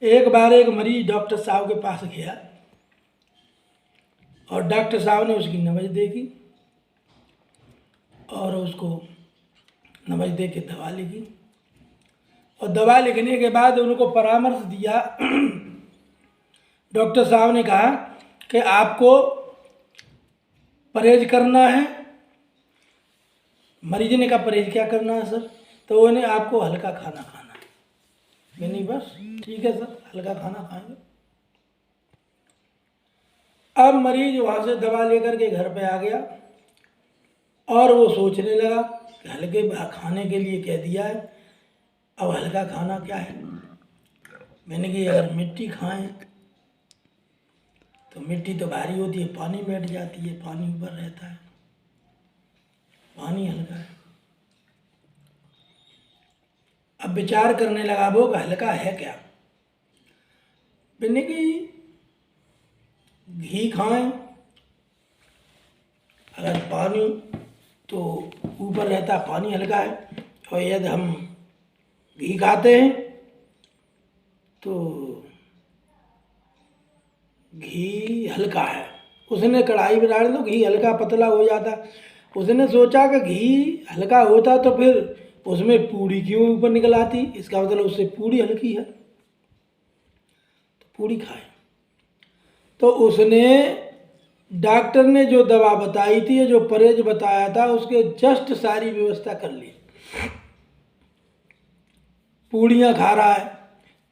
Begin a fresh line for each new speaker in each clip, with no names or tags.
एक बार एक मरीज डॉक्टर साहब के पास गया और डॉक्टर साहब ने उसकी नब्ज देखी और उसको नब्ज दे के दवा लिखी और दवा लिखने के बाद उनको परामर्श दिया। डॉक्टर साहब ने कहा कि आपको परहेज करना है। मरीज ने कहा परहेज क्या करना है सर? तो उन्हें आपको हल्का खाना खाना है। मैंने बस ठीक है सर, हल्का खाना खाएंगे। अब मरीज वहाँ से दवा लेकर के घर पे आ गया और वो सोचने लगा कि हल्के खाने के लिए कह दिया है, अब हल्का खाना क्या है? मैंने कहा अगर मिट्टी खाएं तो मिट्टी तो भारी होती है, पानी बैठ जाती है, पानी ऊपर रहता है, पानी हल्का है। अब विचार करने लगा वो कि हल्का है क्या? मैंने कि घी खाएं, अगर पानी तो ऊपर रहता, पानी हल्का है, और यदि हम घी खाते हैं तो घी हल्का है। उसने कढ़ाई में डाल दो, घी हल्का पतला हो जाता। उसने सोचा कि घी हल्का होता तो फिर उसमें पूड़ी क्यों ऊपर निकल आती, इसका मतलब उससे पूड़ी हल्की है, तो पूड़ी खाए। तो उसने डॉक्टर ने जो दवा बताई थी, जो परहेज बताया था, उसके जस्ट सारी व्यवस्था कर ली। पूड़ियाँ खा रहा है,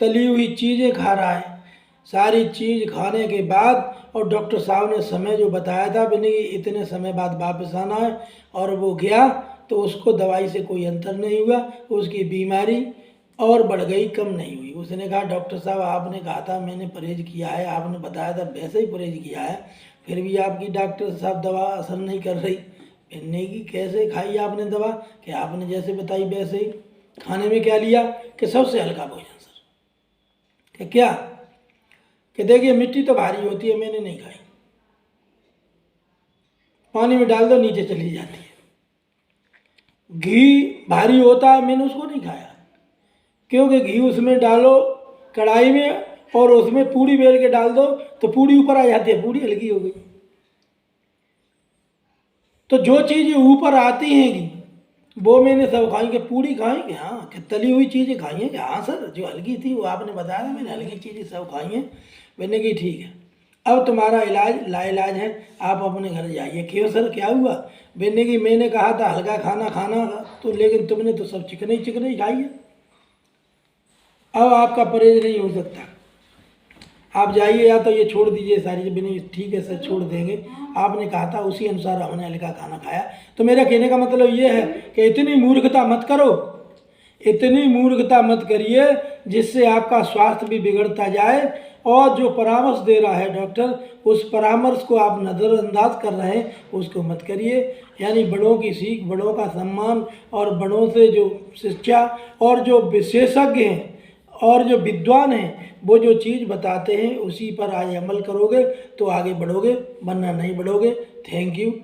तली हुई चीज़ें खा रहा है, सारी चीज़ खाने के बाद, और डॉक्टर साहब ने समय जो बताया था भी नहीं इतने समय बाद वापस आना है, और वो गया तो उसको दवाई से कोई अंतर नहीं हुआ, उसकी बीमारी और बढ़ गई, कम नहीं हुई। उसने कहा डॉक्टर साहब आपने कहा था, मैंने परहेज किया है, आपने बताया था वैसे ही परहेज किया है, फिर भी आपकी डॉक्टर साहब दवा असर नहीं कर रही। मैंने की कैसे खाई आपने दवा? कि आपने जैसे बताई वैसे ही। खाने में क्या लिया? कि सबसे हल्का भोजन सर। कि क्या? कि देखिए मिट्टी तो भारी होती है, मैंने नहीं खाई, पानी में डाल दो नीचे चली जाती है। घी भारी होता है, मैंने उसको नहीं खाया, क्योंकि घी उसमें डालो कढ़ाई में और उसमें पूड़ी बेल के डाल दो तो पूड़ी ऊपर आ जाती है, पूड़ी हल्की हो गई। तो जो चीज़ें ऊपर आती हैं वो मैंने सब खाई। कि पूड़ी खाई? कि हाँ। कि तली हुई चीज़ें खाई हैं? कि हाँ सर, जो हल्की थी वो आपने बताया था, मैंने हल्की चीज़ें सब खाई हैं। मैंने कही ठीक है, अब तुम्हारा इलाज लाइलाज है, आप अपने घर जाइए। क्यों सर, क्या हुआ? मैंने कहा था हल्का खाना खाना तो, लेकिन तुमने तो सब चिकने ही खाई है, अब आपका परहेज नहीं हो सकता, आप जाइए, या तो ये छोड़ दीजिए सारी चीज़ें। ठीक है सर, छोड़ देंगे, आपने कहा था उसी अनुसार हमने हल्का खाना खाया। तो मेरा कहने का मतलब ये है कि इतनी मूर्खता मत करो, इतनी मूर्खता मत करिए जिससे आपका स्वास्थ्य भी बिगड़ता जाए, और जो परामर्श दे रहा है डॉक्टर, उस परामर्श को आप नज़रअंदाज कर रहे हैं, उसको मत करिए। यानी बड़ों की सीख, बड़ों का सम्मान, और बड़ों से जो शिक्षा, और जो विशेषज्ञ हैं और जो विद्वान हैं वो जो चीज़ बताते हैं उसी पर आज अमल करोगे तो आगे बढ़ोगे, वरना नहीं बढ़ोगे। Thank you.